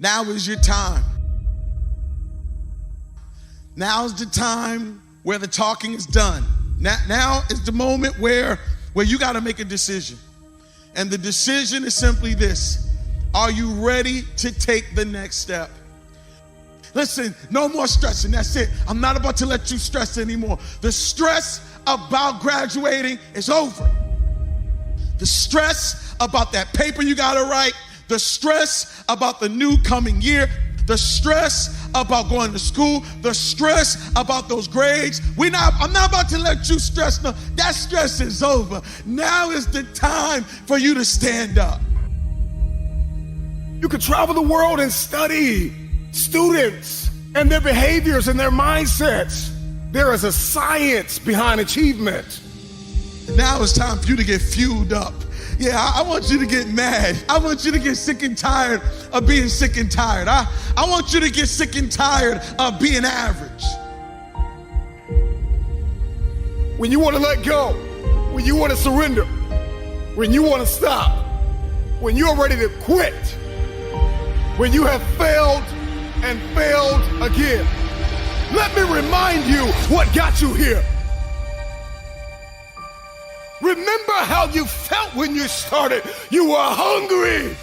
Now is your time. Now is the time where the talking is done. Now is the moment where you got to make a decision. And the decision is simply this. Are you ready to take the next step? Listen, no more stressing. That's it. I'm not about to let you stress anymore. The stress about graduating is over. The stress about that paper you got to write, the stress about the new coming year, the stress about going to school, the stress about those grades. I'm not about to let you stress. No, that stress is over. Now is the time for you to stand up. You could travel the world and study students and their behaviors and their mindsets. There is a science behind achievement. Now it's time for you to get fueled up. Yeah, I want you to get mad. I want you to get sick and tired of being sick and tired. I want you to get sick and tired of being average. When you want to let go, when you want to surrender, when you want to stop, when you're ready to quit, when you have failed and failed again. Let me remind you what got you here. Remember how you felt when you started. You were hungry.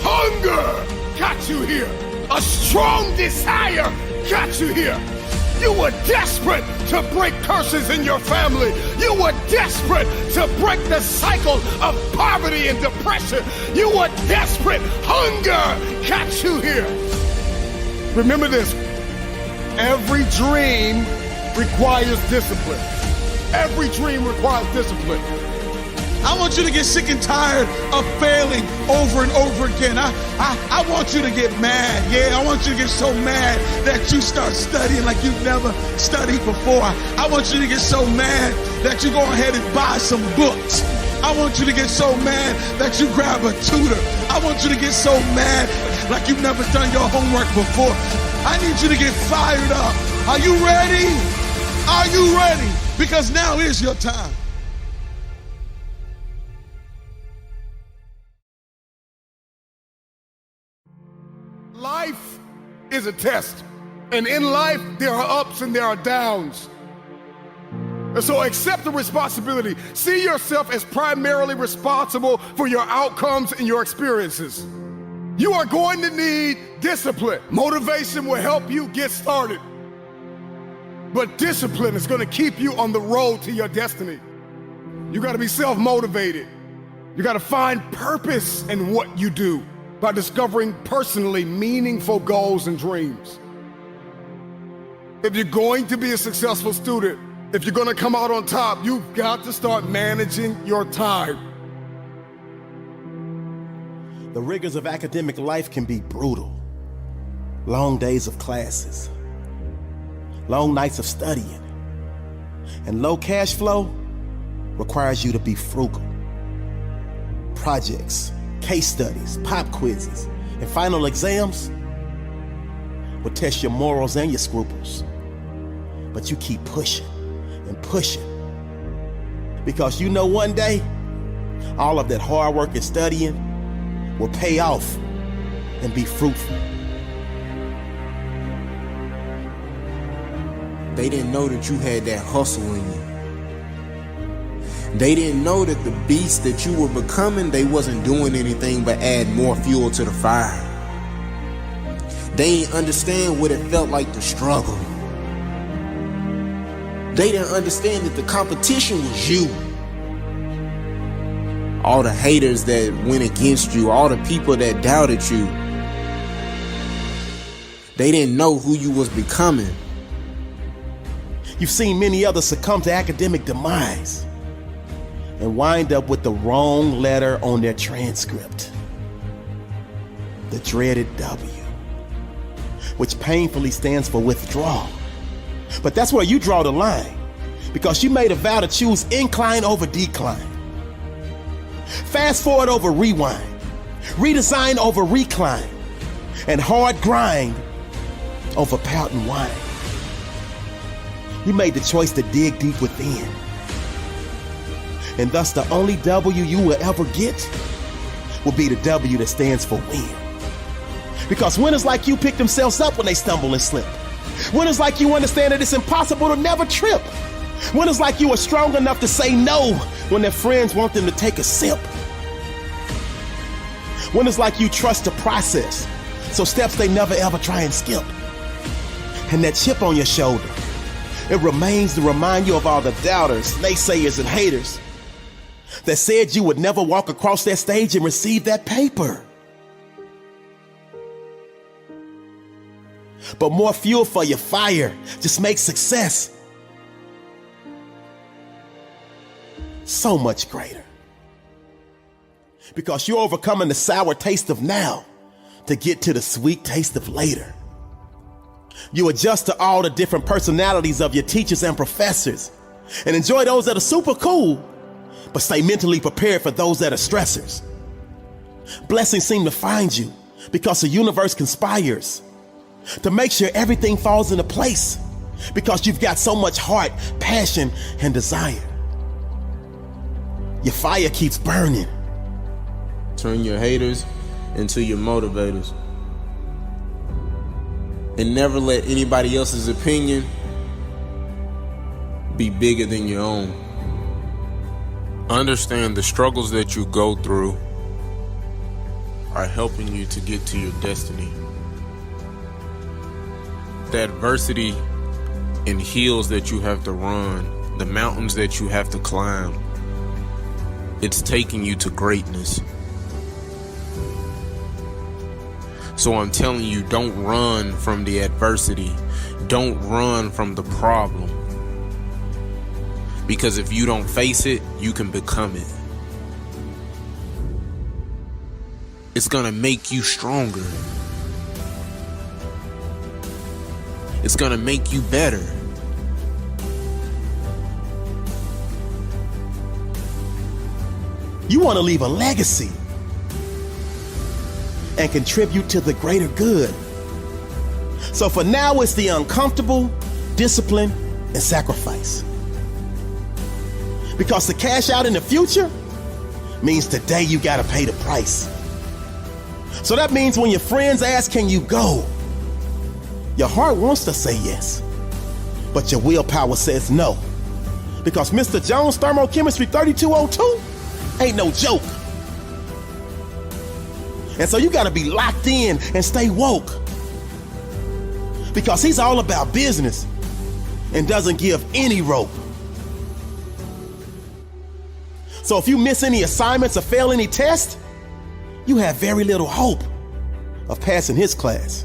Hunger got you here. A strong desire got you here. You were desperate to break curses in your family. You were desperate to break the cycle of poverty and depression. You were desperate. Hunger got you here. Remember this. Every dream requires discipline. Every dream requires discipline. I want you to get sick and tired of failing over and over again. I want you to get mad. Yeah, I want you to get so mad that you start studying like you've never studied before. I want you to get so mad that you go ahead and buy some books. I want you to get so mad that you grab a tutor. I want you to get so mad like you've never done your homework before. I need you to get fired up. Are you ready? Are you ready? Because now is your time. Life is a test. And in life, there are ups and there are downs. And so accept the responsibility. See yourself as primarily responsible for your outcomes and your experiences. You are going to need discipline. Motivation will help you get started. But discipline is going to keep you on the road to your destiny. You got to be self-motivated. You got to find purpose in what you do by discovering personally meaningful goals and dreams. If you're going to be a successful student, if you're going to come out on top, you've got to start managing your time. The rigors of academic life can be brutal. Long days of classes, long nights of studying, and low cash flow requires you to be frugal. Projects, case studies, pop quizzes, and final exams will test your morals and your scruples. But you keep pushing and pushing because you know one day all of that hard work and studying will pay off and be fruitful. They didn't know that you had that hustle in you. They didn't know that the beast that you were becoming, they wasn't doing anything but add more fuel to the fire. They didn't understand what it felt like to struggle. They didn't understand that the competition was you. All the haters that went against you, all the people that doubted you, they didn't know who you was becoming. You've seen many others succumb to academic demise and wind up with the wrong letter on their transcript. The dreaded W, which painfully stands for withdrawal. But that's where you draw the line, because you made a vow to choose incline over decline. Fast forward over rewind, redesign over recline, and hard grind over pouting wine. You made the choice to dig deep within. And thus the only W you will ever get will be the W that stands for win. Because winners like you pick themselves up when they stumble and slip. Winners like you understand that it's impossible to never trip. Winners like you are strong enough to say no when their friends want them to take a sip. Winners like you trust the process, so steps they never ever try and skip. And that chip on your shoulder, it remains to remind you of all the doubters, naysayers, and haters that said you would never walk across that stage and receive that paper. But more fuel for your fire just makes success so much greater. Because you're overcoming the sour taste of now to get to the sweet taste of later. You adjust to all the different personalities of your teachers and professors and enjoy those that are super cool, but stay mentally prepared for those that are stressors. Blessings seem to find you because the universe conspires to make sure everything falls into place because you've got so much heart, passion, and desire. Your fire keeps burning. Turn your haters into your motivators. And never let anybody else's opinion be bigger than your own. Understand the struggles that you go through are helping you to get to your destiny. The adversity and hills that you have to run, the mountains that you have to climb, it's taking you to greatness. So I'm telling you, don't run from the adversity. Don't run from the problem. Because if you don't face it, you can become it. It's gonna make you stronger. It's gonna make you better. You want to leave a legacy and contribute to the greater good. So for now, it's the uncomfortable, discipline, and sacrifice. Because to cash out in the future means today you gotta pay the price. So that means when your friends ask, can you go? Your heart wants to say yes, but your willpower says no. Because Mr. Jones' thermochemistry 3202 ain't no joke. And so you gotta be locked in and stay woke. Because he's all about business and doesn't give any rope. So if you miss any assignments or fail any tests, you have very little hope of passing his class.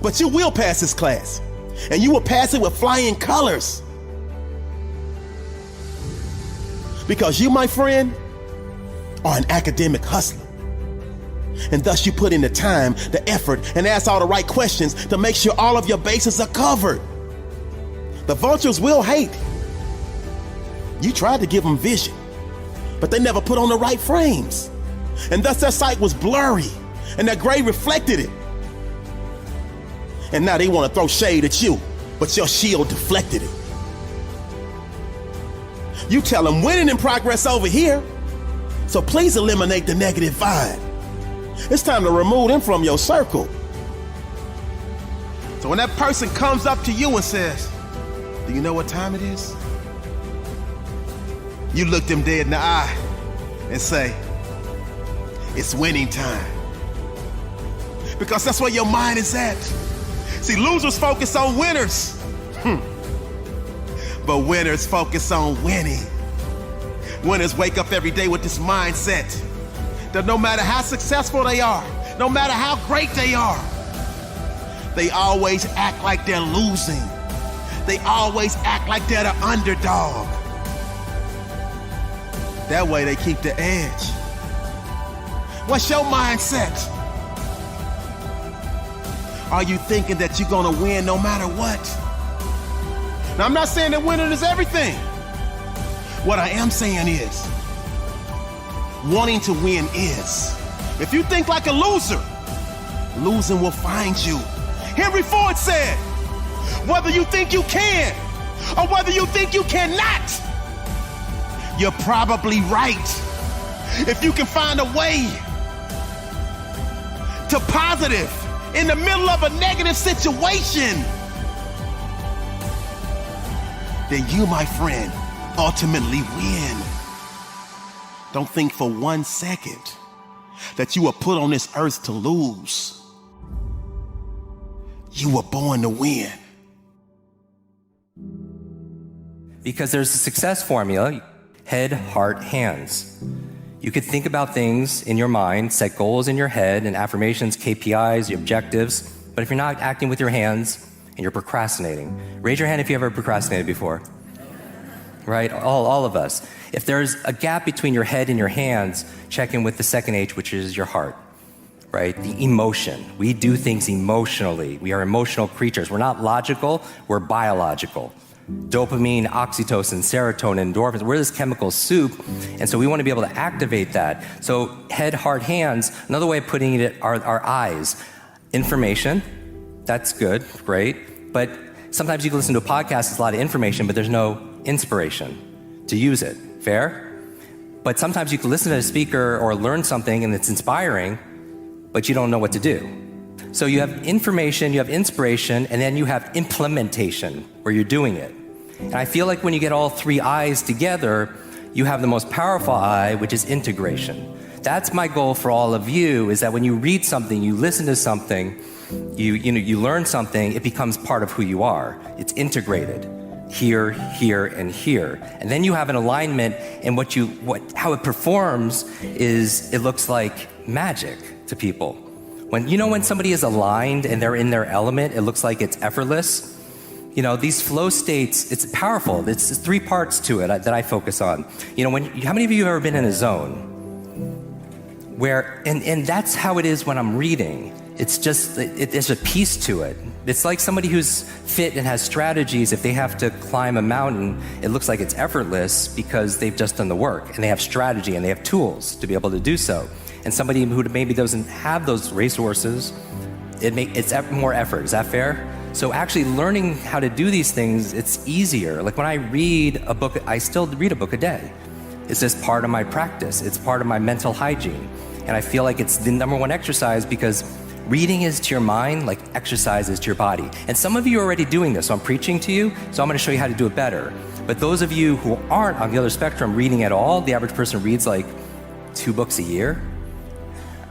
But you will pass his class, and you will pass it with flying colors. Because you, my friend, are an academic hustler. And thus you put in the time, the effort, and ask all the right questions to make sure all of your bases are covered. The vultures will hate. You tried to give them vision, but they never put on the right frames. And thus their sight was blurry, and their gray reflected it. And now they want to throw shade at you, but your shield deflected it. You tell them winning in progress over here, so please eliminate the negative vibe. It's time to remove them from your circle. So when that person comes up to you and says, do you know what time it is? You look them dead in the eye and say, it's winning time. Because that's where your mind is at. See, losers focus on winners. But winners focus on winning. Winners wake up every day with this mindset that no matter how successful they are, no matter how great they are, they always act like they're losing. They always act like they're the underdog. That way they keep the edge. What's your mindset? Are you thinking that you're gonna win no matter what? Now, I'm not saying that winning is everything. What I am saying is, wanting to win is. If you think like a loser, losing will find you. Henry Ford said, whether you think you can or whether you think you cannot, you're probably right. If you can find a way to positive in the middle of a negative situation, then you, my friend, ultimately win. Don't think for 1 second that you were put on this earth to lose. You were born to win. Because there's a success formula: head, heart, hands. You could think about things in your mind, set goals in your head, and affirmations, KPIs, your objectives. But if you're not acting with your hands and you're procrastinating, raise your hand if you ever procrastinated before. Right? All of us. If there's a gap between your head and your hands, check in with the second H, which is your heart. Right? The emotion. We do things emotionally. We are emotional creatures. We're not logical, we're biological. Dopamine, oxytocin, serotonin, endorphins, we're this chemical soup, and so we want to be able to activate that. So head, heart, hands, another way of putting it are our eyes. Information, that's good, great, but sometimes you can listen to a podcast, it's a lot of information, but there's no inspiration to use it. Fair? But sometimes you can listen to a speaker or learn something and it's inspiring, but you don't know what to do. So you have information, you have inspiration, and then you have implementation, where you're doing it. And I feel like when you get all three I's together, you have the most powerful I, which is integration. That's my goal for all of you, is that when you read something, you listen to something, you learn something, it becomes part of who you are. It's integrated. Here, here, and here. And then you have an alignment, and how it performs is it looks like magic to people. When somebody is aligned and they're in their element, it looks like it's effortless. These flow states, it's powerful. It's 3 parts to it that I focus on. How many of you have ever been in a zone where, and that's how it is when I'm reading. It's just, there's a piece to it. It's like somebody who's fit and has strategies. If they have to climb a mountain, it looks like it's effortless because they've just done the work and they have strategy and they have tools to be able to do so. And somebody who maybe doesn't have those resources, it's more effort. Is that fair? So actually learning how to do these things, it's easier. Like when I read a book, I still read a book a day. It's just part of my practice. It's part of my mental hygiene. And I feel like it's the number one exercise because reading is to your mind like exercise is to your body. And some of you are already doing this, so I'm preaching to you, so I'm gonna show you how to do it better. But those of you who aren't on the other spectrum reading at all, the average person reads like 2 books a year.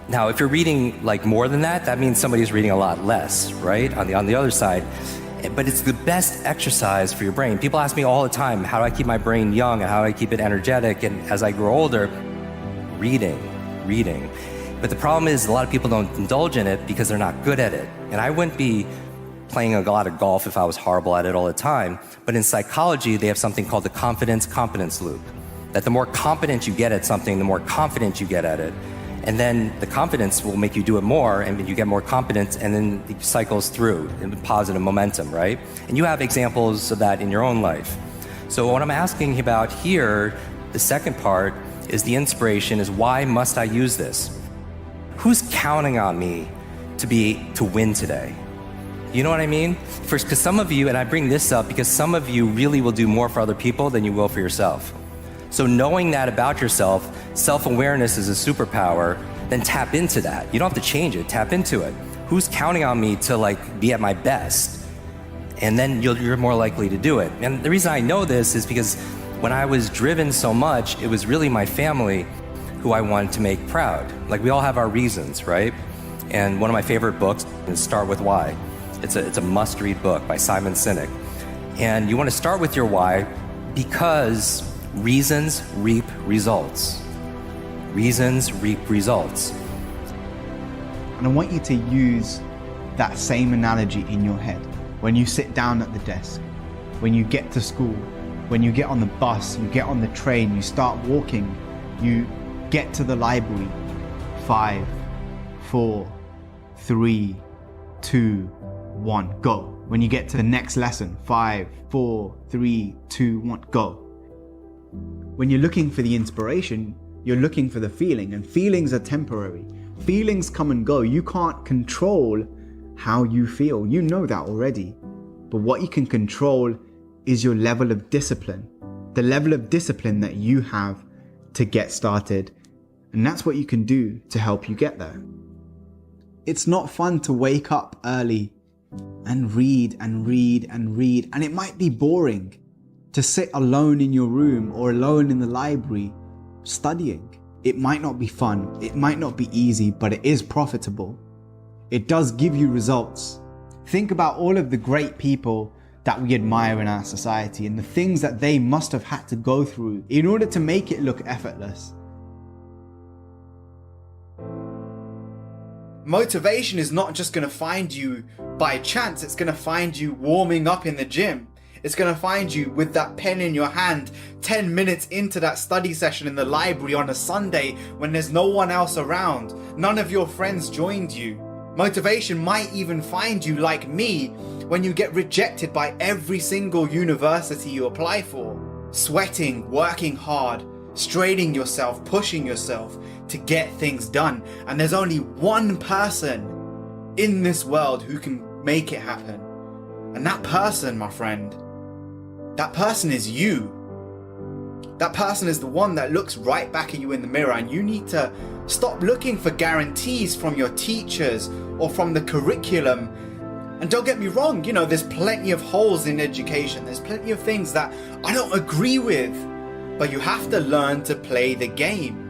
Now, if you're reading like more than that, that means somebody's reading a lot less, right? On the other side. But it's the best exercise for your brain. People ask me all the time, how do I keep my brain young and how do I keep it energetic? And as I grow older, reading. But the problem is a lot of people don't indulge in it because they're not good at it. And I wouldn't be playing a lot of golf if I was horrible at it all the time. But in psychology, they have something called the confidence-competence loop. That the more competent you get at something, the more confident you get at it. And then the confidence will make you do it more, and you get more confidence, and then it cycles through in positive momentum, right? And you have examples of that in your own life. So what I'm asking about here, the second part, is the inspiration, is why must I use this? Who's counting on me to win today? You know what I mean? First, because some of you, and I bring this up because some of you really will do more for other people than you will for yourself. So knowing that about yourself, self-awareness is a superpower, then tap into that. You don't have to change it, tap into it. Who's counting on me to be at my best? And then you're more likely to do it. And the reason I know this is because when I was driven so much, it was really my family who I wanted to make proud. Like we all have our reasons, right? And one of my favorite books is Start With Why. It's a must-read book by Simon Sinek. And you want to start with your why because reasons reap results. Reasons reap results. And I want you to use that same analogy in your head. When you sit down at the desk, when you get to school, when you get on the bus, you get on the train, you start walking, you get to the library. 5, 4, 3, 2, 1, go. When you get to the next lesson, 5, 4, 3, 2, 1, go. When you're looking for the inspiration, you're looking for the feeling, and feelings are temporary. Feelings come and go. You can't control how you feel. You know that already. But what you can control is your level of discipline, the level of discipline that you have to get started. And that's what you can do to help you get there. It's not fun to wake up early and read and read and read. And it might be boring to sit alone in your room or alone in the library studying. It might not be fun. It might not be easy, but it is profitable. It does give you results. Think about all of the great people that we admire in our society and the things that they must have had to go through in order to make it look effortless. Motivation is not just going to find you by chance. It's going to find you warming up in the gym. It's going to find you with that pen in your hand 10 minutes into that study session in the library on a Sunday when there's no one else around. None of your friends joined you. Motivation might even find you like me when you get rejected by every single university you apply for. Sweating, working hard, straining yourself, pushing yourself to get things done. And there's only one person in this world who can make it happen. And that person, my friend, that person is you. That person is the one that looks right back at you in the mirror, and you need to stop looking for guarantees from your teachers or from the curriculum. And don't get me wrong, there's plenty of holes in education. There's plenty of things that I don't agree with, but you have to learn to play the game.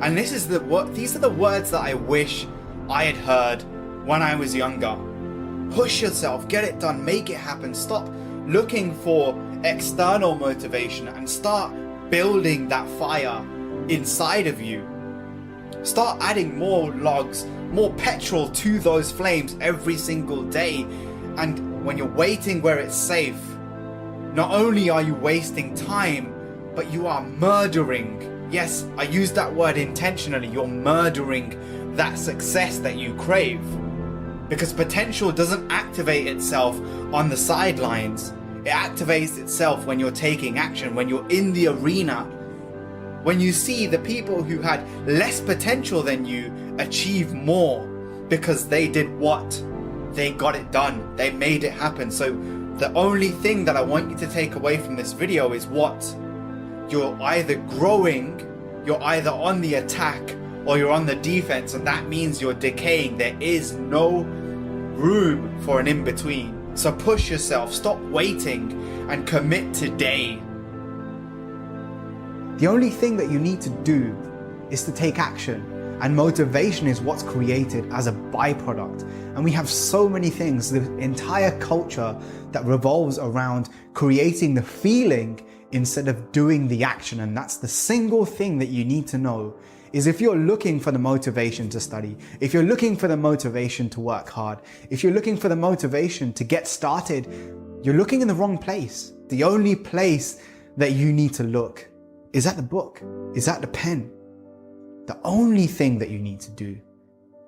And these are the words that I wish I had heard when I was younger. Push yourself, get it done, make it happen. Stop looking for external motivation and start building that fire inside of you. Start adding more logs, more petrol to those flames every single day. And when you're waiting where it's safe, not only are you wasting time, but you are murdering. Yes, I use that word intentionally. You're murdering that success that you crave. Because potential doesn't activate itself on the sidelines. It activates itself when you're taking action, when you're in the arena. When you see the people who had less potential than you achieve more because they did what? They got it done. They made it happen. So the only thing that I want you to take away from this video is what? You're either growing, you're either on the attack, or you're on the defense, and that means you're decaying. There is no room for an in-between. So push yourself, stop waiting, and commit today. The only thing that you need to do is to take action, and motivation is what's created as a byproduct. And we have so many things, the entire culture that revolves around creating the feeling instead of doing the action. And that's the single thing that you need to know, is if you're looking for the motivation to study, if you're looking for the motivation to work hard, if you're looking for the motivation to get started, you're looking in the wrong place. The only place that you need to look is at the book, is at the pen. The only thing that you need to do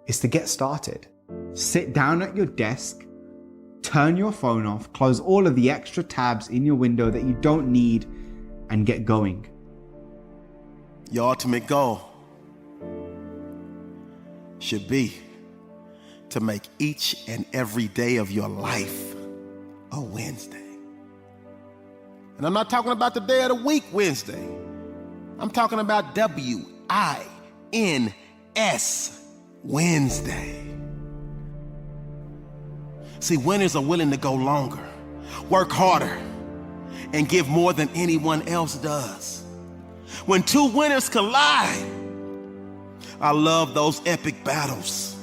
is to get started. Sit down at your desk, turn your phone off, close all of the extra tabs in your window that you don't need, and get going. Your ultimate goal should be to make each and every day of your life a Wednesday. And I'm not talking about the day of the week Wednesday. I'm talking about W-I-N-S, Wednesday. See, winners are willing to go longer, work harder, and give more than anyone else does. When two winners collide, I love those epic battles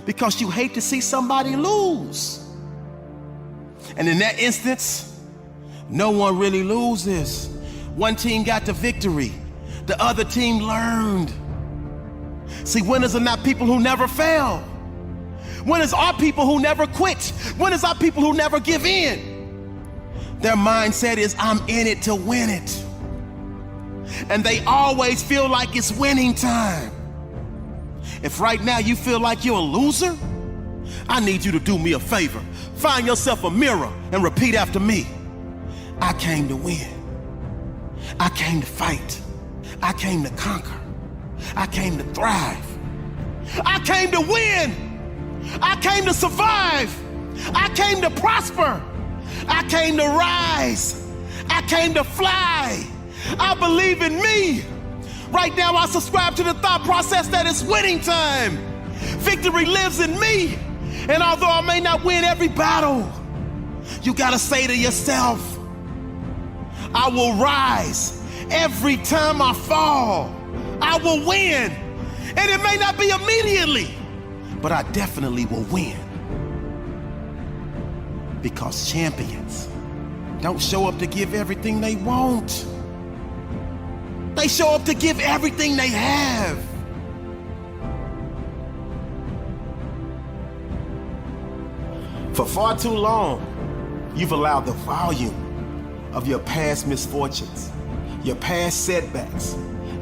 because you hate to see somebody lose. And in that instance, no one really loses. One team got the victory, the other team learned. See, winners are not people who never fail. Winners are people who never quit. Winners are people who never give in. Their mindset is, I'm in it to win it. And they always feel like it's winning time. If right now you feel like you're a loser, I need you to do me a favor. Find yourself a mirror and repeat after me. I came to win. I came to fight. I came to conquer. I came to thrive. I came to win. I came to survive. I came to prosper. I came to rise. I came to fly. I believe in me. Right now I subscribe to the thought process that it's winning time. Victory victory lives in me. And although I may not win every battle, you gotta say to yourself, I will rise every time I fall. I will win. And it may not be immediately, but I definitely will win. Because champions don't show up to give everything they want. They show up to give everything they have. For far too long, you've allowed the volume of your past misfortunes, your past setbacks,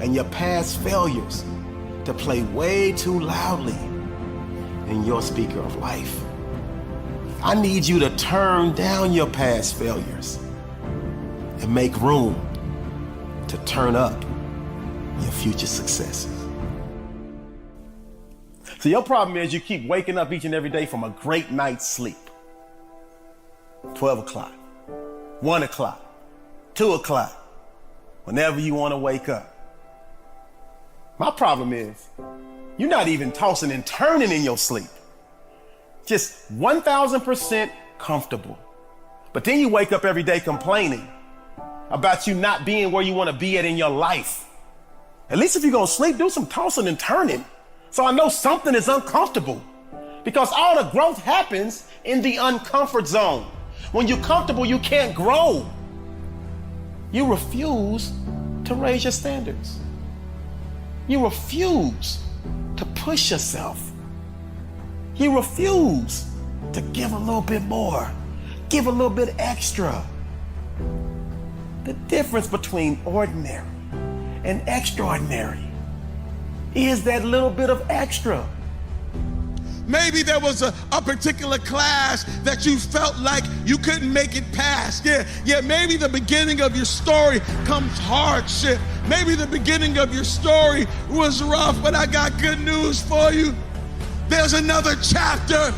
and your past failures to play way too loudly in your speaker of life. I need you to turn down your past failures and make room to turn up your future successes. So your problem is you keep waking up each and every day from a great night's sleep. 12 o'clock, 1 o'clock, 2 o'clock, whenever you want to wake up. My problem is you're not even tossing and turning in your sleep. Just 1,000% comfortable. But then you wake up every day complaining about you not being where you want to be at in your life. At least if you're going to sleep, do some tossing and turning. So I know something is uncomfortable. Because all the growth happens in the uncomfort zone. When you're comfortable, you can't grow. You refuse to raise your standards. You refuse to push yourself. You refuse to give a little bit more, give a little bit extra. The difference between ordinary and extraordinary is that little bit of extra. Maybe there was a particular class that you felt like you couldn't make it past. Yeah, maybe the beginning of your story comes hardship. Maybe the beginning of your story was rough, but I got good news for you. There's another chapter,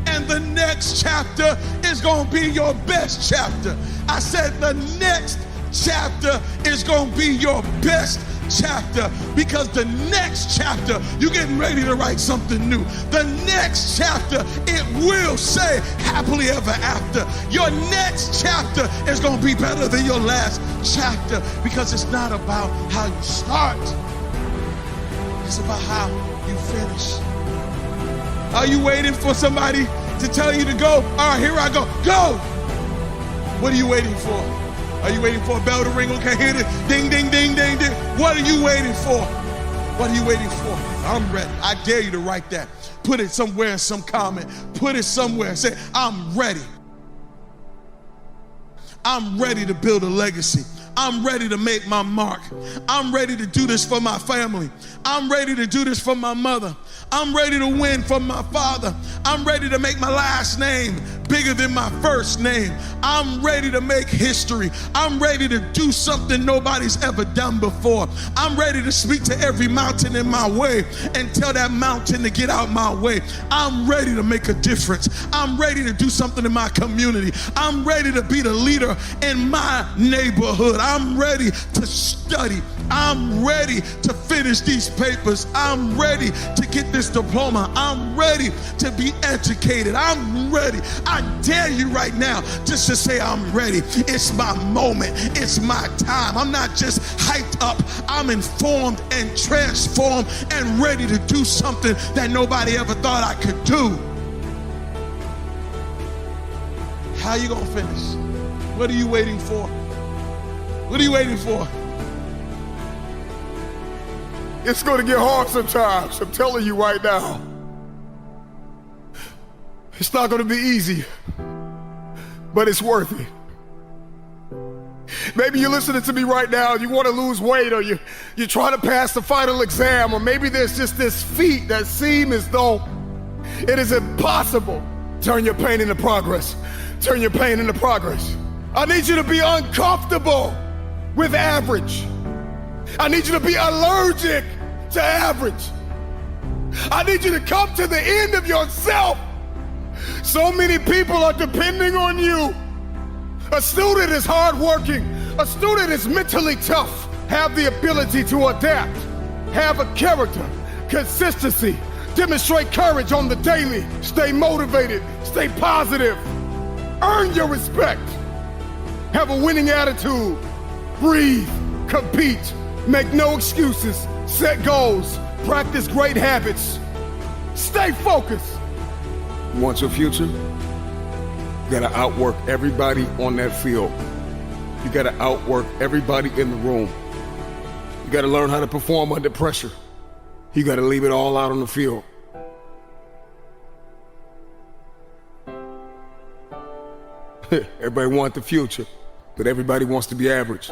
and the next chapter is gonna be your best chapter. I said the next chapter is gonna be your best chapter, because the next chapter, you're getting ready to write something new. The next chapter, it will say happily ever after. Your next chapter is gonna be better than your last chapter, because it's not about how you start, it's about how you finish. Are you waiting for somebody to tell you to go? All right, here I go. Go! What are you waiting for? Are you waiting for a bell to ring? Okay, hit it. Ding, ding, ding, ding, ding. What are you waiting for? What are you waiting for? I'm ready. I dare you to write that. Put it somewhere in some comment. Put it somewhere. Say, I'm ready. I'm ready to build a legacy. I'm ready to make my mark. I'm ready to do this for my family. I'm ready to do this for my mother. I'm ready to win for my father. I'm ready to make my last name bigger than my first name. I'm ready to make history. I'm ready to do something nobody's ever done before. I'm ready to speak to every mountain in my way and tell that mountain to get out my way. I'm ready to make a difference. I'm ready to do something in my community. I'm ready to be the leader in my neighborhood. I'm ready to study. I'm ready to finish these papers. I'm ready to get this diploma. I'm ready to be educated. I'm ready. I dare you right now just to say I'm ready. It's my moment. It's my time. I'm not just hyped up. I'm informed and transformed and ready to do something that nobody ever thought I could do. How you gonna finish? What are you waiting for? What are you waiting for? It's going to get hard sometimes. I'm telling you right now. It's not going to be easy, but it's worth it. Maybe you're listening to me right now and you want to lose weight, or you're trying to pass the final exam, or maybe there's just this feat that seems as though it is impossible. Turn your pain into progress. Turn your pain into progress. I need you to be uncomfortable with average. I need you to be allergic to average. I need you to come to the end of yourself. So many people are depending on you. A student is hardworking. A student is mentally tough. Have the ability to adapt. Have a character, consistency, Demonstrate courage on the daily. Stay motivated. Stay positive. Earn your respect. Have a winning attitude. Breathe. Compete. Make no excuses. Set goals. Practice great habits. Stay focused. You want your future? You gotta outwork everybody on that field. You gotta outwork everybody in the room. You gotta learn how to perform under pressure. You gotta leave it all out on the field. Everybody wants the future, but everybody wants to be average.